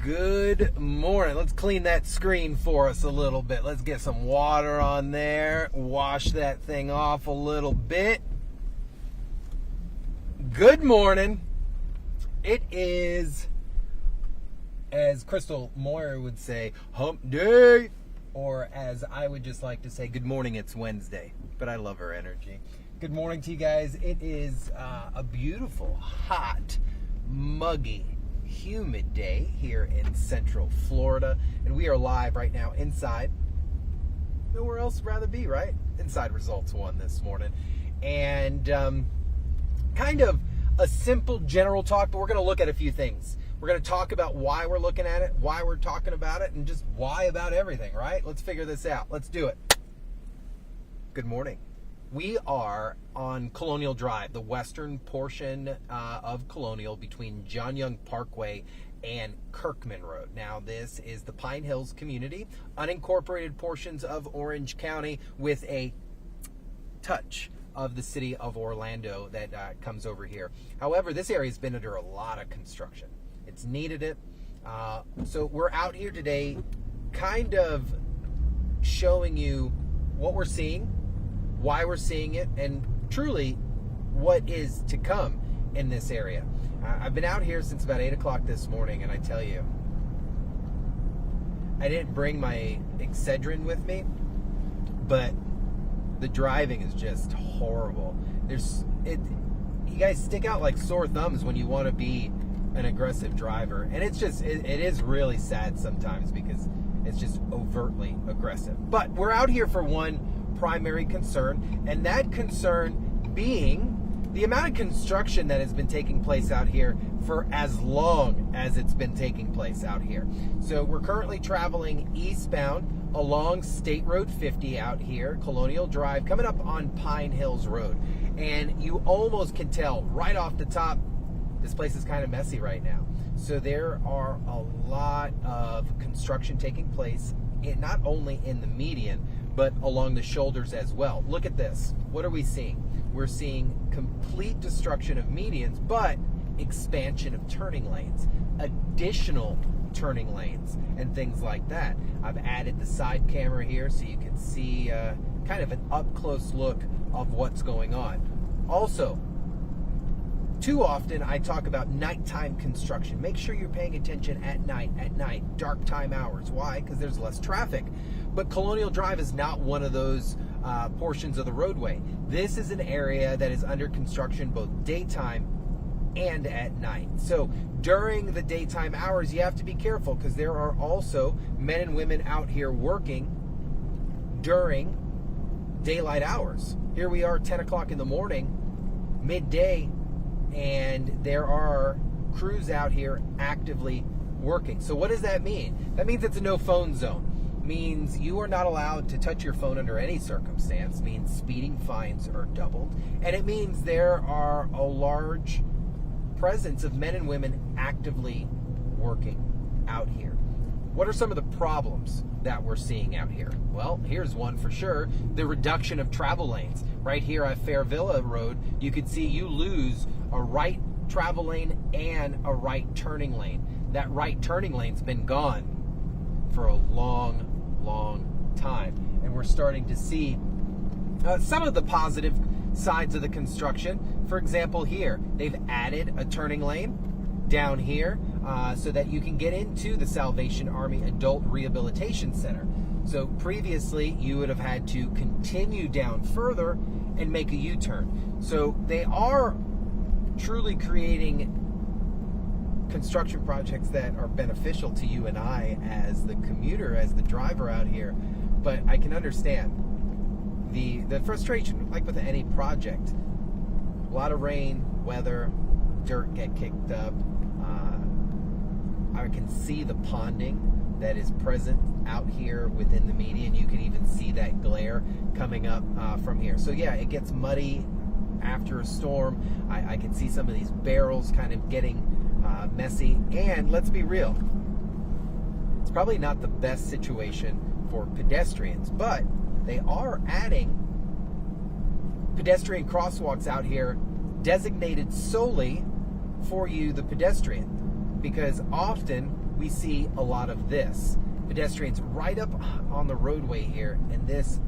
Good morning. Let's clean that screen for us a little bit. Let's get some water on there. Wash that thing off a little bit. Good morning. It is, as Crystal Moyer would say, hump day. Or as I would just like to say, good morning, it's Wednesday. But I love her energy. Good morning to you guys. It is a beautiful, hot, muggy, humid day here in Central Florida, and we are live right now inside. Nowhere else I'd rather be, right? Inside Results 1 this morning, and kind of a simple general talk, but we're going to look at a few things. We're going to talk about why we're looking at it, why we're talking about it, and just why about everything, right? Let's figure this out. Let's do it. Good morning. We are on Colonial Drive, the western portion of Colonial between John Young Parkway and Kirkman Road. Now, this is the Pine Hills community, unincorporated portions of Orange County with a touch of the city of Orlando that comes over here. However, this area has been under a lot of construction. It's needed it. So we're out here today kind of showing you what we're seeing, why we're seeing it, and truly what is to come in this area. I've been out here since about 8 o'clock this morning, and I tell you, I didn't bring my Excedrin with me, but the driving is just horrible. You guys stick out like sore thumbs when you want to be an aggressive driver, and it is really sad sometimes because it's just overtly aggressive. But we're out here for one primary concern, and that concern being the amount of construction that has been taking place out here for as long as it's been taking place out here. So we're currently traveling eastbound along State Road 50 out here, Colonial Drive, coming up on Pine Hills Road. And you almost can tell right off the top, this place is kind of messy right now. So there are a lot of construction taking place, not only in the median, but along the shoulders as well. Look at this. What are we seeing? We're seeing complete destruction of medians, but expansion of turning lanes, additional turning lanes, and things like that. I've added the side camera here so you can see kind of an up-close look of what's going on. Also, too often I talk about nighttime construction. Make sure you're paying attention at night, dark time hours. Why? Because there's less traffic. But Colonial Drive is not one of those portions of the roadway. This is an area that is under construction both daytime and at night. So during the daytime hours, you have to be careful because there are also men and women out here working during daylight hours. Here we are 10 o'clock in the morning, midday, and there are crews out here actively working. So what does that mean? That means it's a no phone zone. Means you are not allowed to touch your phone under any circumstance. Means speeding fines are doubled. And it means there are a large presence of men and women actively working out here. What are some of the problems that we're seeing out here? Well, here's one for sure. The reduction of travel lanes. Right here at Fairvilla Road, you could see you lose a right travel lane and a right turning lane. That right turning lane's been gone for a long time. And we're starting to see some of the positive sides of the construction. For example, here, they've added a turning lane down here so that you can get into the Salvation Army Adult Rehabilitation Center. So previously, you would have had to continue down further and make a U-turn. So they are truly creating construction projects that are beneficial to you and I as the commuter, as the driver out here. But I can understand the frustration, like with any project. A lot of rain, weather, dirt get kicked up. I can see the ponding that is present out here within the median. You can even see that glare coming up from here. So yeah, it gets muddy after a storm. I can see some of these barrels kind of getting messy. And let's be real, it's probably not the best situation for pedestrians, but they are adding pedestrian crosswalks out here designated solely for you, the pedestrian, because often we see a lot of this. Pedestrians right up on the roadway here, and this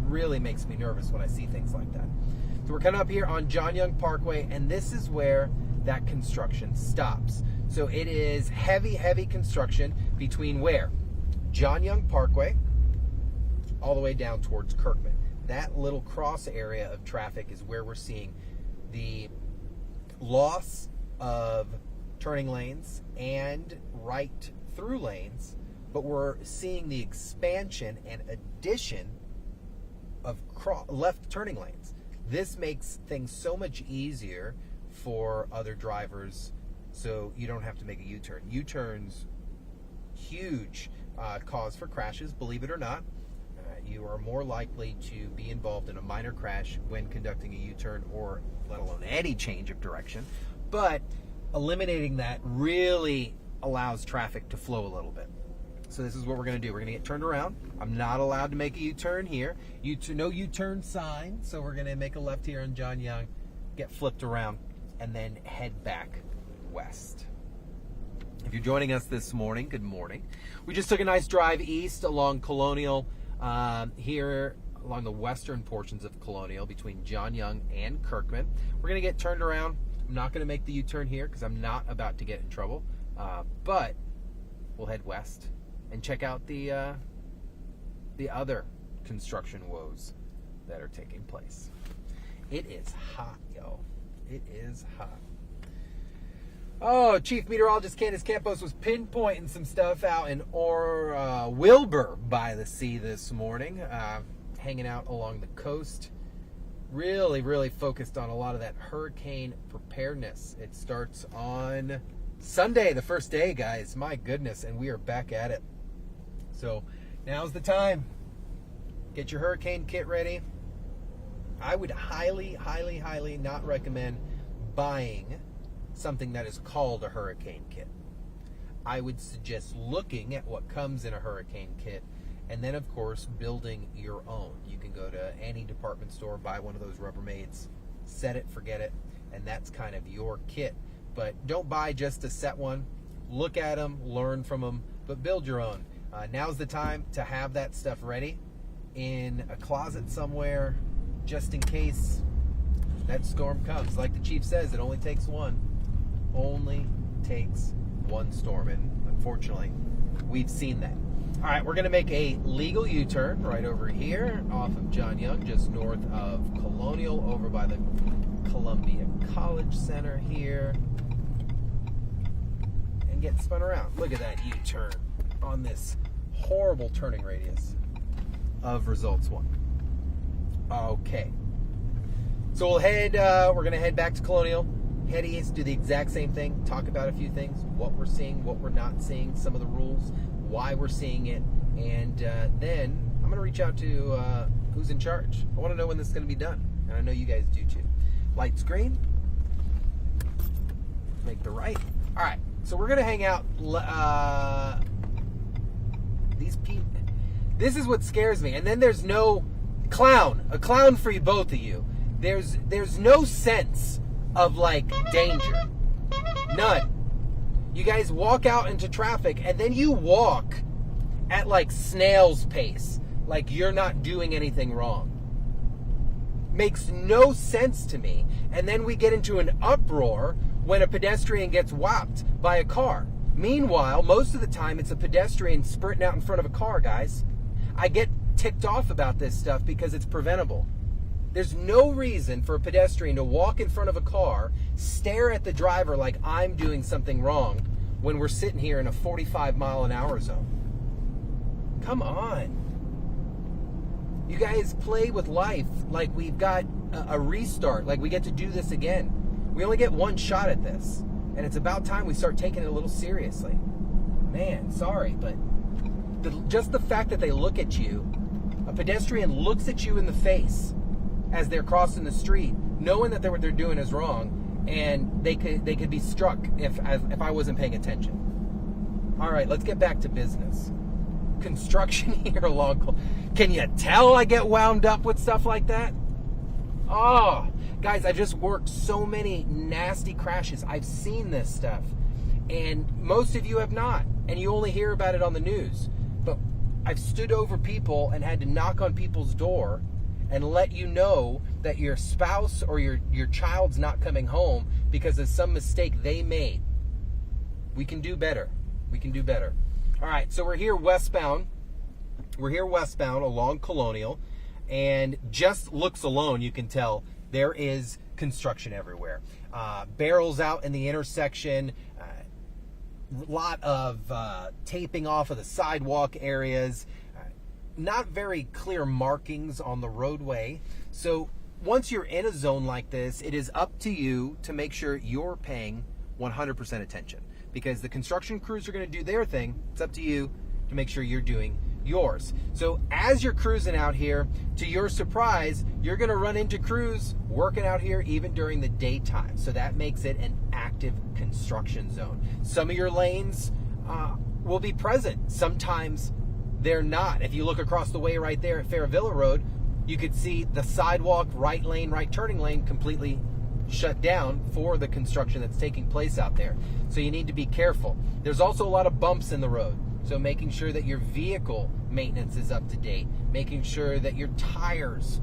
really makes me nervous when I see things like that. So we're coming up here on John Young Parkway, and this is where that construction stops. So it is heavy construction between where? John Young Parkway all the way down towards Kirkman. That little cross area of traffic is where we're seeing the loss of turning lanes and right through lanes, but we're seeing the expansion and addition of left turning lanes. This makes things so much easier for other drivers, so you don't have to make a U-turn. U-turns, huge cause for crashes, believe it or not. You are more likely to be involved in a minor crash when conducting a U-turn, or let alone any change of direction. But eliminating that really allows traffic to flow a little bit. So this is what we're going to do. We're going to get turned around. I'm not allowed to make a U-turn here. No U-turn sign. So we're going to make a left here on John Young, get flipped around, and then head back west. If you're joining us this morning, good morning. We just took a nice drive east along Colonial, here along the western portions of Colonial between John Young and Kirkman. We're going to get turned around. I'm not going to make the U-turn here because I'm not about to get in trouble, but we'll head west and check out the other construction woes that are taking place. It is hot, yo. It is hot. Oh, Chief Meteorologist Candace Campos was pinpointing some stuff out in Wilbur by the sea this morning, hanging out along the coast. Really focused on a lot of that hurricane preparedness. It starts on Sunday, the first day, guys. My goodness, and we are back at it. So now's the time. Get your hurricane kit ready. I would highly not recommend buying something that is called a hurricane kit. I would suggest looking at what comes in a hurricane kit, and then of course building your own. You can go to any department store, buy one of those Rubbermaids, set it, forget it, and that's kind of your kit. But don't buy just a set one. Look at them, learn from them, but build your own. Now's the time to have that stuff ready in a closet somewhere, just in case that storm comes. Like the chief says, it only takes one. Only takes one storm, and unfortunately, we've seen that. All right, we're going to make a legal U-turn right over here off of John Young, just north of Colonial, over by the Columbia College Center here, and get spun around. Look at that U-turn on this horrible turning radius of results 1. Okay, so we'll head. We're going to head back to Colonial. Head east, do the exact same thing, talk about a few things, what we're seeing, what we're not seeing, some of the rules, why we're seeing it, and then I'm going to reach out to who's in charge. I want to know when this is going to be done, and I know you guys do too. Lights green, make the right. All right, so we're going to hang out. These people, this is what scares me, and then there's no a clown for you, both of you. There's no sense of like danger. None. You guys walk out into traffic and then you walk at like snail's pace, like you're not doing anything wrong. Makes no sense to me. And then we get into an uproar when a pedestrian gets whopped by a car. Meanwhile, most of the time it's a pedestrian sprinting out in front of a car, guys. I get ticked off about this stuff because it's preventable. There's no reason for a pedestrian to walk in front of a car, stare at the driver like I'm doing something wrong when we're sitting here in a 45-mile-an-hour zone. Come on. You guys play with life like we've got a restart, like we get to do this again. We only get one shot at this, and it's about time we start taking it a little seriously. Man, sorry, but just the fact that they look at you, a pedestrian looks at you in the face as they're crossing the street, knowing that what they're doing is wrong, and they could be struck if I wasn't paying attention. All right, let's get back to business. Construction here along. Can you tell I get wound up with stuff like that? Oh, guys, I've just worked so many nasty crashes. I've seen this stuff, And most of you have not, and you only hear about it on the news. But I've stood over people and had to knock on people's door and let you know that your spouse or your child's not coming home because of some mistake they made. We can do better. We can do better. All right, so we're here westbound. We're here westbound along Colonial, and just looks alone, you can tell there is construction everywhere. Barrels out in the intersection, lot of taping off of the sidewalk areas, not very clear markings on the roadway. So once you're in a zone like this, it is up to you to make sure you're paying 100% attention, because the construction crews are going to do their thing. It's up to you to make sure you're doing yours. So as you're cruising out here, to your surprise, you're going to run into crews working out here even during the daytime. So that makes it an active construction zone. Some of your lanes will be present. Sometimes they're not. If you look across the way right there at Fairvilla Road, you could see the sidewalk, right lane, right turning lane completely shut down for the construction that's taking place out there. So you need to be careful. There's also a lot of bumps in the road. So making sure that your vehicle maintenance is up to date, making sure that your tires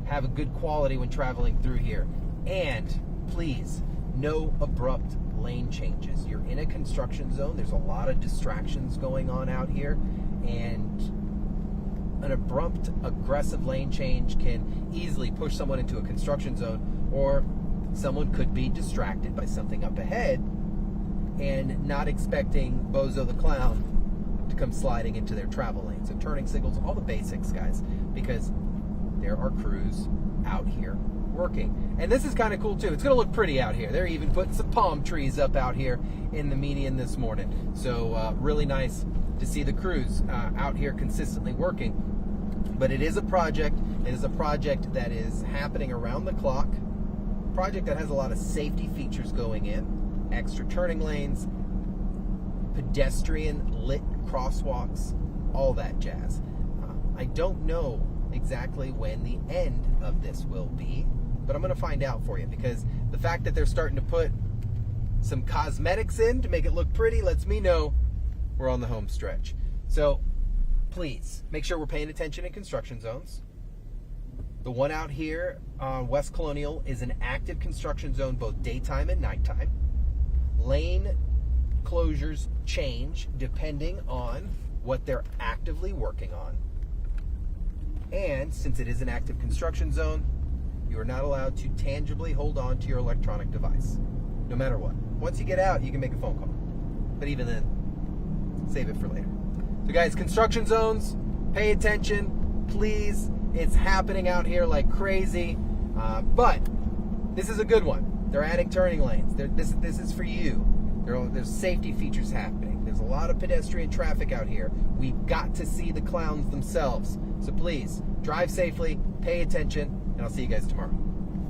have a good quality when traveling through here. And please, no abrupt lane changes. You're in a construction zone. There's a lot of distractions going on out here, and an abrupt, aggressive lane change can easily push someone into a construction zone, or someone could be distracted by something up ahead and not expecting Bozo the Clown to come sliding into their travel lane. So turning signals, all the basics, guys, because there are crews out here working. And this is kind of cool too. It's going to look pretty out here. They're even putting some palm trees up out here in the median this morning. So really nice to see the crews out here consistently working. But it is a project. It is a project that is happening around the clock. A project that has a lot of safety features going in. Extra turning lanes, pedestrian lit crosswalks, all that jazz. I don't know exactly when the end of this will be, but I'm going to find out for you, because the fact that they're starting to put some cosmetics in to make it look pretty lets me know we're on the home stretch. So please make sure we're paying attention in construction zones. The one out here on West Colonial is an active construction zone both daytime and nighttime. Lane closures change depending on what they're actively working on. And since it is an active construction zone, you are not allowed to tangibly hold on to your electronic device, no matter what. Once you get out, you can make a phone call. But even then, save it for later. So guys, construction zones, pay attention, please. It's happening out here like crazy. But this is a good one. They're adding turning lanes. This is for you. There's safety features happening. There's a lot of pedestrian traffic out here. We've got to see the clowns themselves. So please, drive safely, pay attention, and I'll see you guys tomorrow.